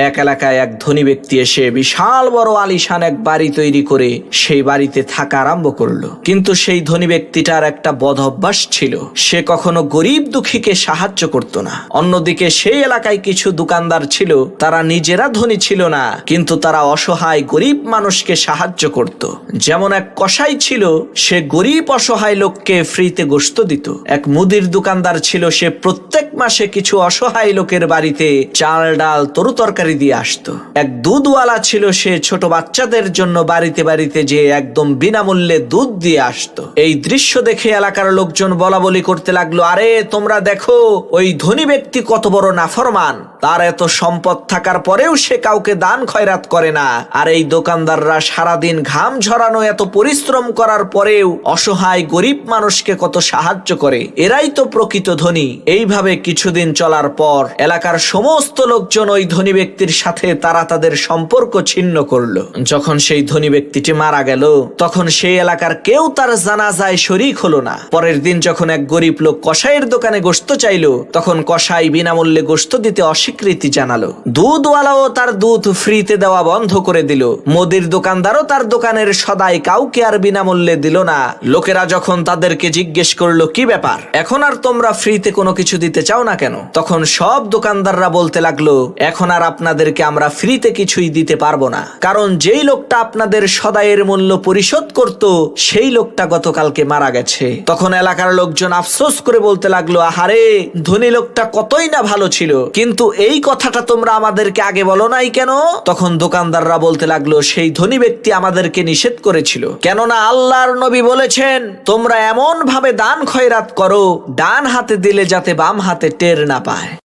এক এলাকায় এক ধনী ব্যক্তি এসে বিশাল বড় আলিশান এক বাড়ি তৈরি করে সেই বাড়িতে থাকা আরম্ভ করলো। কিন্তু সেই ধনী ব্যক্তিটার একটা বদ অভ্যাস ছিল, সে কখনো গরিব দুঃখীকে সাহায্য করত না। অন্যদিকে সেই এলাকায় কিছু দোকানদার ছিল, তারা নিজেরা ধনী ছিল না, কিন্তু তারা অসহায় গরিব মানুষকে সাহায্য করত। যেমন এক কসাই ছিল, সে গরিব অসহায় লোককে ফ্রিতে গোশত দিত। এক মুদির দোকানদার ছিল, সে প্রত্যেক মাসে কিছু অসহায় লোকের বাড়িতে চাল ডাল তরু তরকারি দিয়ে আসতো। এক দুধওয়ালা ছিল, সে ছোট বাচ্চাদের জন্য বাড়িতে বাড়িতে যে একদম বিনামূল্যে দুধ দিয়ে আসতো। এই দৃশ্য দেখে এলাকার লোকজন বলা বলি করতে লাগলো, আরে তোমরা দেখো ওই ধনী ব্যক্তি কত বড় নাফরমান, তার এত সম্পদ থাকার পরেও সে কাউকে দান খয়রাত করে না। আর এই দোকানদাররা সারাদিন ঘাম ঝরানো এত পরিশ্রম করার পরেও অসহায় গরিব মানুষকে কত সাহায্য করে, এরাই তো প্রকৃত ধনী। এইভাবে কিছুদিন চলার পর এলাকার সমস্ত লোকজন ওই ধনী ব্যক্তির সাথে তারা তাদের সম্পর্ক ছিন্ন করলো। যখন সেই ধনী ব্যক্তিটি মারা গেল, তখন সেই এলাকার কেউ তার জানাজায় শরীক হলো না। পরের দিন যখন এক গরিব লোক কসাইয়ের দোকানে গোশত চাইলো, তখন কসাই বিনামূল্যে গোশত দিতে অস্বীকৃতি জানালো। দুধওয়ালাও তার দুধ ফ্রিতে দেওয়া বন্ধ করে দিল। মুদির দোকানদারও তার দোকানের সদাই কাউকে আর বিনামূল্যে দিল না। লোকেরা যখন তাদেরকে জিজ্ঞেস করলো, কি ব্যাপার, এখন আর তোমরা ফ্রিতে কোনো কিছু দিতে চাও না কেন? তখন সব দোকানদাররা বলতে লাগলো, এখন আর আপনাদেরকে আমরা ফ্রিতে কিছুই দিতে পারবো না, কারণ যেই লোকটা আপনাদের সদাইয়ের মূল্য পরিশোধ করত, সেই লোকটা গতকালকে মারা গেছে। তখন এলাকার লোকজন আফসোস করে বলতে লাগলো, আহারে, ধনী লোকটা কতই না ভালো ছিল, কিন্তু এই কথাটা তোমরা আমাদেরকে আগে বলো নাই কেন? তখন দোকানদাররা বলতে লাগলো, সেই ধনী ব্যক্তি আমাদেরকে নিষেধ করেছিল, কেননা আল্লাহর নবী বলেছেন, তোমরা এমন ভাবে দান খয়রাত করো, ডান হাতে দিলে যাতে বাম হাতে টের না পায়।